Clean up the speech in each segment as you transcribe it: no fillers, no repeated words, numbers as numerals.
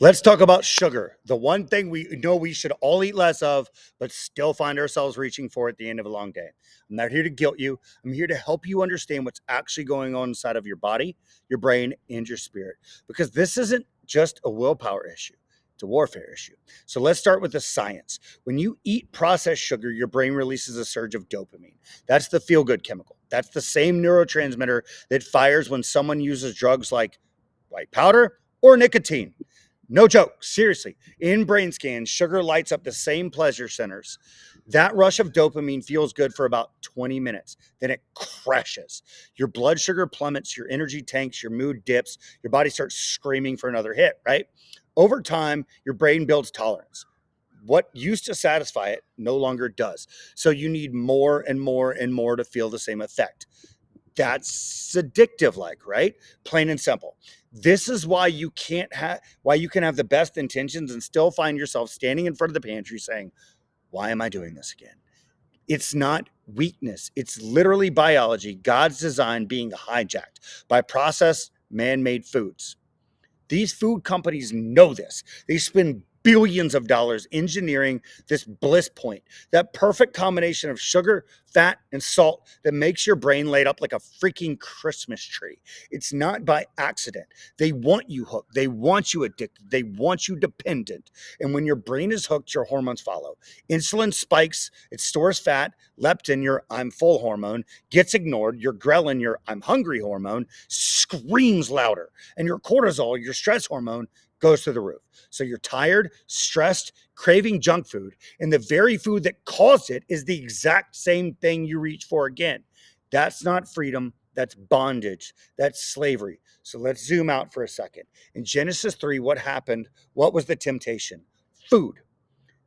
Let's talk about sugar. The one thing we know we should all eat less of, but still find ourselves reaching for at the end of a long day. I'm not here to guilt you. I'm here to help you understand what's actually going on inside of your body, your brain, and your spirit. Because this isn't just a willpower issue, it's a warfare issue. So let's start with the science. When you eat processed sugar, your brain releases a surge of dopamine. That's the feel good chemical. That's the same neurotransmitter that fires when someone uses drugs like white powder or nicotine. No joke, seriously. In brain scans, sugar lights up the same pleasure centers. That rush of dopamine feels good for about 20 minutes. Then it crashes. Your blood sugar plummets, your energy tanks, your mood dips, your body starts screaming for another hit, right? Over time, your brain builds tolerance. What used to satisfy it no longer does. So you need more and more and more to feel the same effect. That's addictive, like, right? Plain and simple. This is why you can have the best intentions and still find yourself standing in front of the pantry saying, why am I doing this again? It's not weakness. It's literally biology, God's design being hijacked by processed man-made foods. These food companies know this. They spend billions of dollars engineering this bliss point, that perfect combination of sugar, fat, and salt that makes your brain light up like a freaking Christmas tree. It's not by accident. They want you hooked. They want you addicted. They want you dependent. And when your brain is hooked, your hormones follow. Insulin spikes, it stores fat, leptin, your I'm full hormone, gets ignored, your ghrelin, your I'm hungry hormone, screams louder, and your cortisol, your stress hormone, goes through the roof. So you're tired, stressed, craving junk food, and the very food that caused it is the exact same thing you reach for again. That's not freedom, that's bondage, that's slavery. So let's zoom out for a second. In Genesis 3, what happened? What was the temptation? Food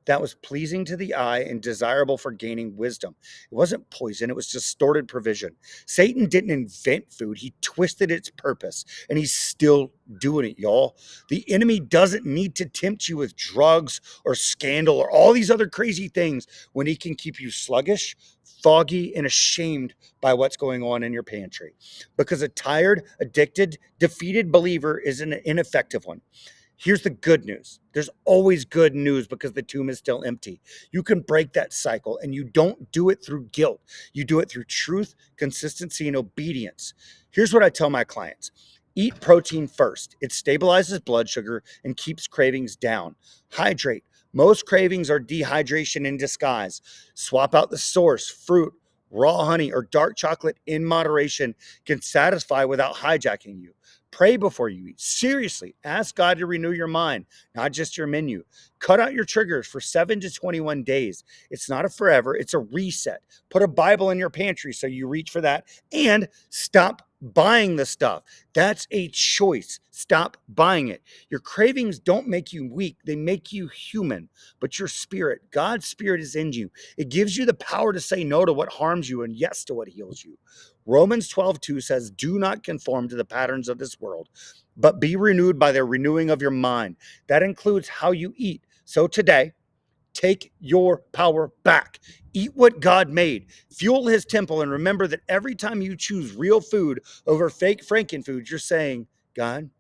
that was pleasing to the eye and desirable for gaining wisdom. It wasn't poison, it was distorted provision. Satan didn't invent food, he twisted its purpose, and he's still doing it, y'all. The enemy doesn't need to tempt you with drugs or scandal or all these other crazy things when he can keep you sluggish, foggy, and ashamed by what's going on in your pantry. Because a tired, addicted, defeated believer is an ineffective one. Here's the good news. There's always good news because the tomb is still empty. You can break that cycle, and you don't do it through guilt. You do it through truth, consistency, and obedience. Here's what I tell my clients. Eat protein first. It stabilizes blood sugar and keeps cravings down. Hydrate. Most cravings are dehydration in disguise. Swap out the source, fruit, raw honey, or dark chocolate in moderation can satisfy without hijacking you. Pray before you eat. Seriously, ask God to renew your mind, not just your menu. Cut out your triggers for 7 to 21 days. It's not a forever, it's a reset. Put a Bible in your pantry so you reach for that, and stop buying the stuff. That's a choice. Stop buying it. Your cravings don't make you weak, they make you human. But your spirit, God's spirit, is in you. It gives you the power to say no to what harms you and yes to what heals you. Romans 12:2 says, do not conform to the patterns of this world, but be renewed by the renewing of your mind. That includes how you eat. So today, take your power back. Eat what God made. Fuel his temple, and remember that every time you choose real food over fake Frankenfood, you're saying, God,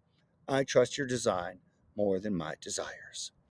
I trust your design more than my desires.